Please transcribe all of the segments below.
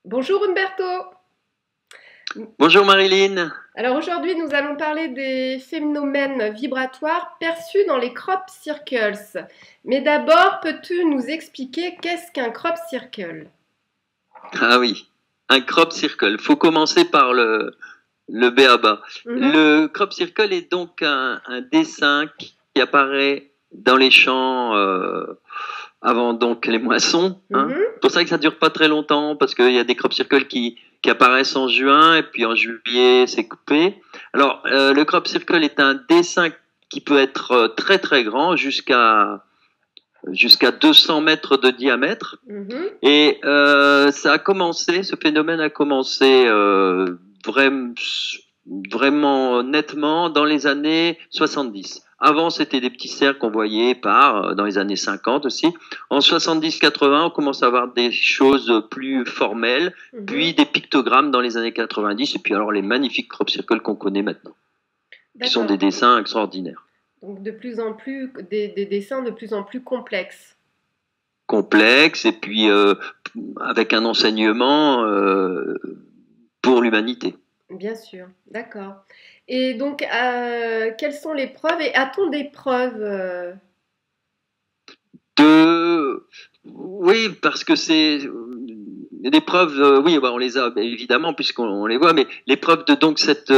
Bonjour Umberto. Bonjour Marilyn. Alors aujourd'hui nous allons parler des phénomènes vibratoires perçus dans les crop circles. Mais d'abord, peux-tu nous expliquer qu'est-ce qu'un crop circle? Ah oui, un crop circle. Faut commencer par le b.a.-ba. Mhm, Le crop circle est donc un dessin qui apparaît dans les champs avant donc les moissons. Hein. mhm, C'est pour ça que ça dure pas très longtemps parce qu'il y a des crop circles qui apparaissent en juin et puis en juillet c'est coupé. Alors le crop circle est un dessin qui peut être très très grand jusqu'à 200 mètres de diamètre. mhm. Et ça a commencé, ce phénomène a commencé vraiment nettement dans les années 70. Avant, c'était des petits cercles qu'on voyait dans les années 50 aussi. En 70-80, on commence à avoir des choses plus formelles, puis Mhm. des pictogrammes dans les années 90, et puis alors les magnifiques crop circles qu'on connaît maintenant, qui sont des D'accord. dessins extraordinaires, Donc de plus en plus des dessins de plus en plus complexes. complexes, et puis avec un enseignement pour l'humanité. Bien sûr, d'accord. Et donc quelles sont les preuves et a-t-on des preuves? De... Oui, parce que c'est des preuves, oui, bah, on les a évidemment puisqu'on les voit, mais les preuves de donc cette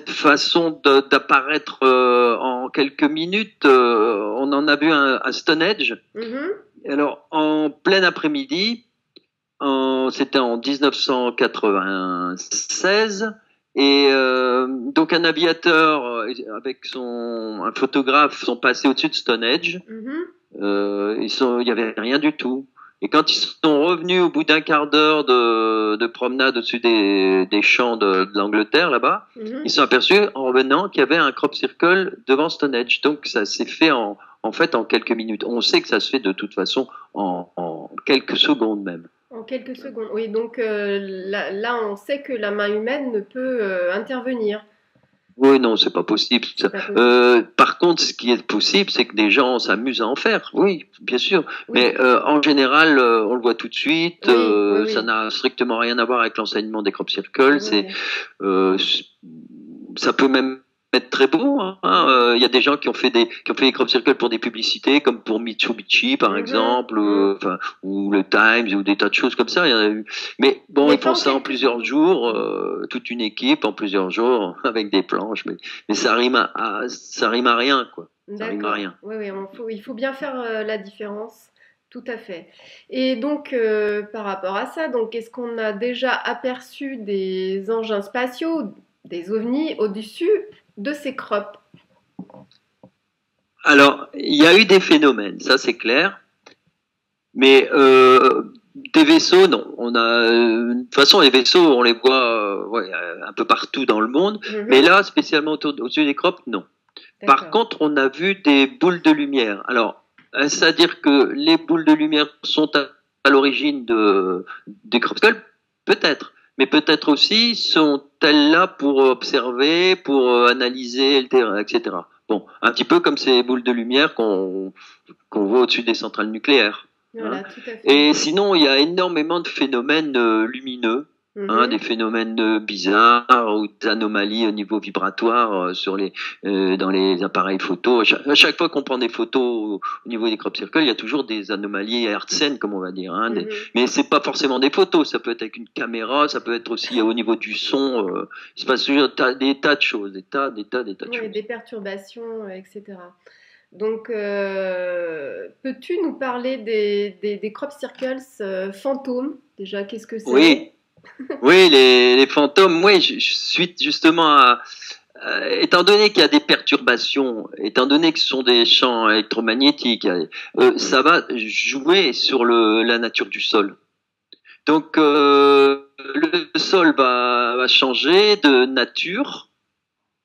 façon d'apparaître en quelques minutes, on en a vu un à Stonehenge. Mhm, Alors en plein après-midi, c'était en 1996. Et donc un aviateur avec un photographe sont passés au-dessus de Stonehenge. mhm. Il y avait rien du tout. Et quand ils sont revenus au bout d'un quart d'heure de promenade au-dessus des champs de l'Angleterre, là-bas, ils Mhm. se sont aperçus, en revenant, qu'il y avait un crop circle devant Stonehenge. Donc, ça s'est fait en fait en quelques minutes. On sait que ça se fait de toute façon en quelques secondes même. En quelques secondes. Oui, donc là, on sait que la main humaine ne peut intervenir. Oui, non, c'est pas possible. C'est pas possible. Par contre, ce qui est possible, c'est que des gens s'amusent à en faire. Oui, bien sûr. Oui, Mais en général, on le voit tout de suite. oui, oui, Ça oui. n'a strictement rien à voir avec l'enseignement des crop circles. Oui. Euh, Ça peut même être très beau. Hein. Il y a des gens qui ont fait des crop circles pour des publicités, comme pour Mitsubishi par Mhm, exemple, mhm. ou le Times, ou des tas de choses comme ça. Il y en a eu. Mais bon, Mais ils pas font en ça en quelques plusieurs secondes. jours, Mhm. toute une équipe en plusieurs jours avec des planches. Mais ça rime à rien, quoi. Ça rime à D'accord. rien. Oui, oui, il faut bien faire la différence. Tout à fait. Et donc, par rapport à ça, donc, est-ce qu'on a déjà aperçu des engins spatiaux, des ovnis au-dessus de ces crops? Alors, il y a eu des phénomènes, ça c'est clair. Mais des vaisseaux, non. De toute façon, les vaisseaux, on les voit ouais, un peu partout dans le monde. Mais Mhm. là, spécialement au-dessus des crop, non. Par D'accord. contre, on a vu des boules de lumière. Alors, c'est-à-dire que les boules de lumière sont à l'origine des crépuscules, peut-être. Mais peut-être aussi sont-elles là pour observer, pour analyser le terrain, etc. Bon, un petit peu comme ces boules de lumière qu'on voit au-dessus des centrales nucléaires. Hein. Voilà, tout à fait. Et sinon, il y a énormément de phénomènes lumineux, hein, des Mhm. phénomènes bizarres ou des anomalies au niveau vibratoire dans les appareils photo. À chaque fois qu'on prend des photos au niveau des crop circles, il y a toujours des anomalies hertziennes, comme on va dire. Hein, Mhm. mais c'est pas forcément des photos, ça peut être avec une caméra, ça peut être aussi au niveau du son. Il se passe toujours des tas de choses, des tas de Oui, des choses. perturbations, etc. Donc, peux-tu nous parler des crop circles fantômes? Déjà, qu'est-ce que c'est? Oui, oui, les fantômes, oui, je suis justement étant donné qu'il y a des perturbations, étant donné que ce sont des champs électromagnétiques, ça va jouer sur la nature du sol. Donc le sol va changer de nature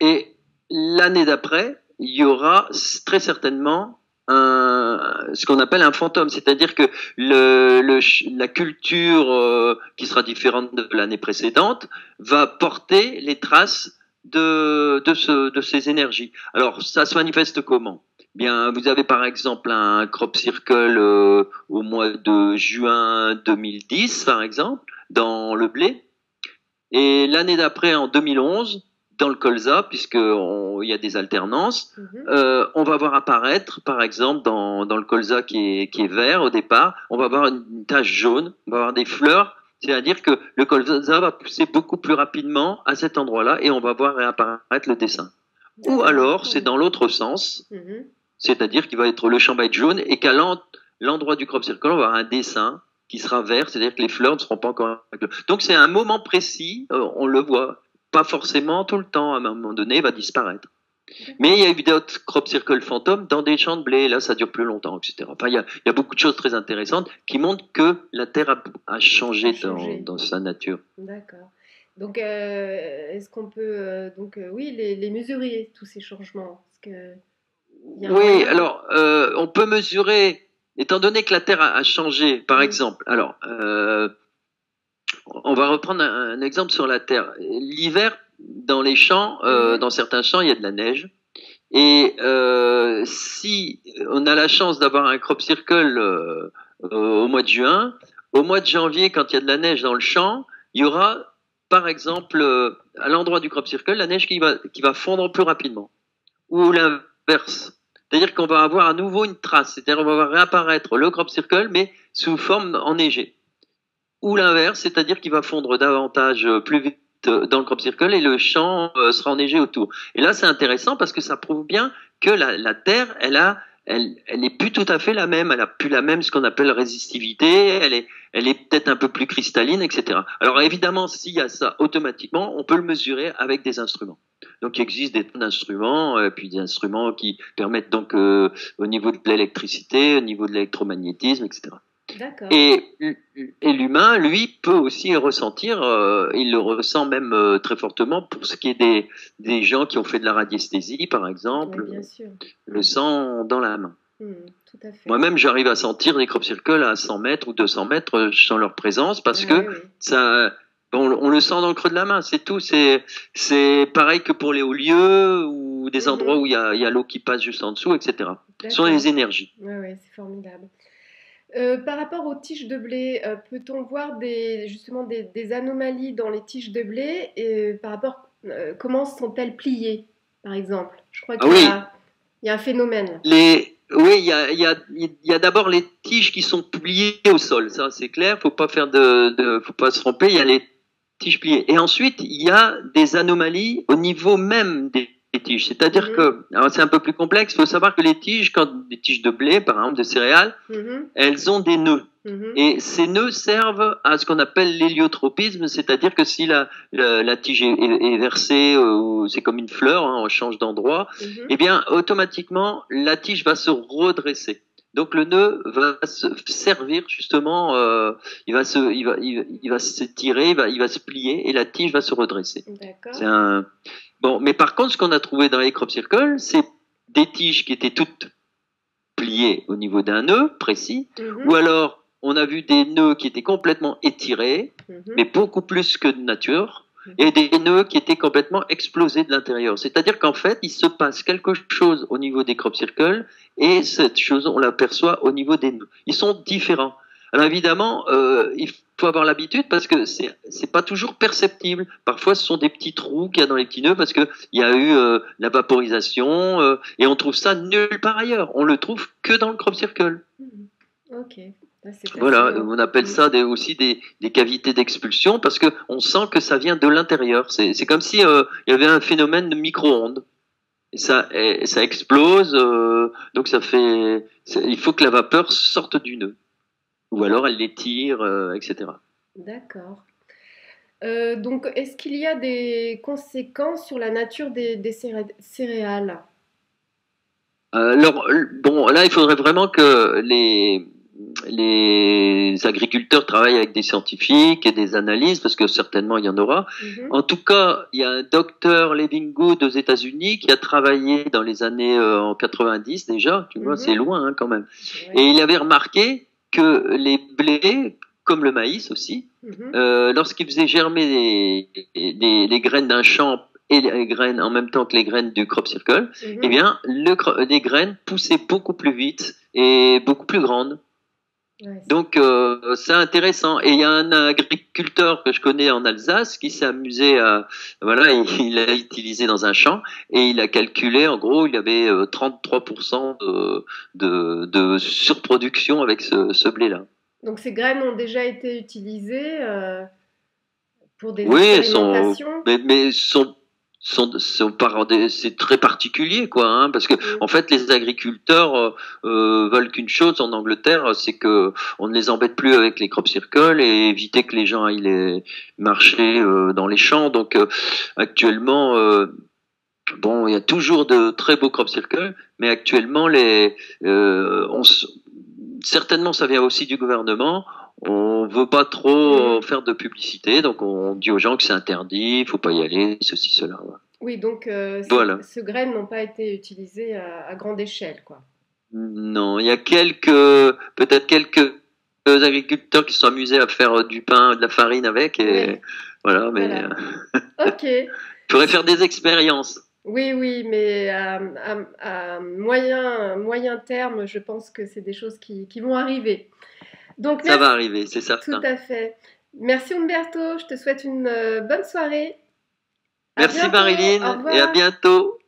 et l'année d'après, il y aura très certainement ce qu'on appelle un fantôme, c'est-à-dire que la culture qui sera différente de l'année précédente va porter les traces de ces énergies. Alors, ça se manifeste comment? Bien, vous avez par exemple un crop circle au mois de juin 2010, par exemple. dans le blé. Et l'année d'après, en 2011, dans le colza, puisqu'il y a des alternances, on va voir apparaître, par exemple, dans le colza qui est vert au départ, on va avoir une tache jaune, on va avoir des fleurs, c'est-à-dire que le colza va pousser beaucoup plus rapidement à cet endroit-là et on va voir réapparaître le dessin. Ou alors, c'est dans l'autre sens, c'est-à-dire qu'il va être le champ va être jaune et qu'à l'endroit du crop circle, on va avoir un dessin qui sera vert, c'est-à-dire que les fleurs ne seront pas encore... Donc c'est un moment précis, on le voit, pas forcément tout le temps, à un moment donné, il va disparaître. Mais il y a eu d'autres crop circle fantômes dans des champs de blé, là ça dure plus longtemps, etc. Enfin, il y a beaucoup de choses très intéressantes qui montrent que la Terre a changé dans sa nature. D'accord. Donc, est-ce qu'on peut oui, les mesurer, tous ces changements? Parce que oui, alors, on peut mesurer, étant donné que la Terre a changé, par exemple, alors, on va reprendre un exemple sur la Terre. L'hiver, dans les champs, dans certains champs, il y a de la neige. Et si on a la chance d'avoir un crop circle au mois de juin, au mois de janvier, quand il y a de la neige dans le champ, il y aura, par exemple, à l'endroit du crop circle, la neige qui va fondre plus rapidement. Ou l'inverse. C'est-à-dire qu'on va avoir à nouveau une trace. C'est-à-dire qu'on va voir réapparaître le crop circle, mais sous forme enneigée. Ou l'inverse, c'est-à-dire qu'il va fondre davantage plus vite dans le crop circle et le champ sera enneigé autour. Et là, c'est intéressant parce que ça prouve bien que la Terre, elle est plus tout à fait la même. Elle a plus la même, ce qu'on appelle résistivité. Elle est peut-être un peu plus cristalline, etc. Alors évidemment, s'il y a ça automatiquement, on peut le mesurer avec des instruments. Donc il existe des instruments, puis des instruments qui permettent donc au niveau de l'électricité, au niveau de l'électromagnétisme, etc. Et l'humain, lui, peut aussi ressentir, il le ressent même très fortement pour ce qui est des gens qui ont fait de la radiesthésie, par exemple, le sent dans la main. Tout à fait. Moi-même, j'arrive à sentir des crop circles à 100 mètres ou 200 mètres sans leur présence parce que ça... On le sent dans le creux de la main, c'est tout. C'est pareil que pour les hauts lieux ou des endroits où il y a l'eau qui passe juste en dessous, etc. Ce sont les énergies. Oui, c'est formidable. Par rapport aux tiges de blé, peut-on voir justement des anomalies dans les tiges de blé et par rapport comment sont-elles pliées, par exemple? Je crois qu'il y a un phénomène. Oui, il y a d'abord les tiges qui sont pliées au sol, ça c'est clair. Faut pas se tromper. Il y a les tiges pliées et ensuite il y a des anomalies au niveau même des tiges. C'est-à-dire que, alors c'est un peu plus complexe, il faut savoir que les tiges, quand des tiges de blé, par exemple, de céréales, elles ont des nœuds. Et ces nœuds servent à ce qu'on appelle l'héliotropisme, c'est-à-dire que si la tige est versée, c'est comme une fleur, on change d'endroit, et bien, automatiquement, la tige va se redresser. Donc le nœud va se servir justement, il va s'étirer, il va se plier et la tige va se redresser. D'accord. Bon, mais par contre, ce qu'on a trouvé dans les crop circles, c'est des tiges qui étaient toutes pliées au niveau d'un nœud précis, ou alors on a vu des nœuds qui étaient complètement étirés, mais beaucoup plus que de nature, et des nœuds qui étaient complètement explosés de l'intérieur. C'est-à-dire qu'en fait, il se passe quelque chose au niveau des crop circles, et cette chose, on l'aperçoit au niveau des nœuds. Ils sont différents. Alors évidemment, il faut avoir l'habitude parce que c'est pas toujours perceptible. Parfois, ce sont des petits trous qu'il y a dans les petits nœuds parce que il y a eu la vaporisation et on trouve ça nulle part ailleurs. On le trouve que dans le crop circle. Ok. Voilà, on appelle ça aussi des cavités d'expulsion parce que on sent que ça vient de l'intérieur. C'est comme si il y avait un phénomène de micro-ondes. Et ça explose, donc il faut que la vapeur sorte du nœud. Ou alors elle les tire, etc. D'accord. Donc, est-ce qu'il y a des conséquences sur la nature des céréales? Alors, bon, là, il faudrait vraiment que les agriculteurs travaillent avec des scientifiques et des analyses, parce que certainement il y en aura. En tout cas, il y a un docteur Livinggood aux États-Unis qui a travaillé dans les années en 90 déjà, tu vois, c'est loin quand même. Et il avait remarqué que les blés, comme le maïs aussi, lorsqu'ils faisaient germer les graines d'un champ et les graines en même temps que les graines du crop circle, eh bien, les graines poussaient beaucoup plus vite et beaucoup plus grandes. Donc, c'est intéressant. Et il y a un agriculteur agriculteur que je connais en Alsace qui s'est amusé à, voilà, il l'a utilisé dans un champ et il a calculé, en gros, il y avait 33% de surproduction avec ce blé-là. Donc ces graines ont déjà été utilisées pour des Oui, elles sont, expérimentations. mais c'est très particulier, quoi, hein, parce que Mm. en fait, les agriculteurs veulent qu'une chose en Angleterre, c'est que on ne les embête plus avec les crop circles et éviter que les gens aillent les marcher dans les champs. Donc actuellement, bon, il y a toujours de très beaux crop circles, mais actuellement, certainement, ça vient aussi du gouvernement. On veut pas trop Mm. faire de publicité, donc on dit aux gens que c'est interdit, il faut pas y aller, ceci, cela. Oui, donc Voilà. ces graines n'ont pas été utilisées à grande échelle, quoi. Non, il y a peut-être quelques agriculteurs qui se sont amusés à faire du pain, de la farine avec, Oui, et voilà, mais voilà. Ok. il faudrait faire des expériences. Oui, oui, mais à moyen terme, je pense que c'est des choses qui vont arriver. Donc, Ça va merci, arriver, c'est tout certain. à fait. Merci Umberto, je te souhaite une bonne soirée. À Merci bientôt, au Marilyn, et à revoir. bientôt.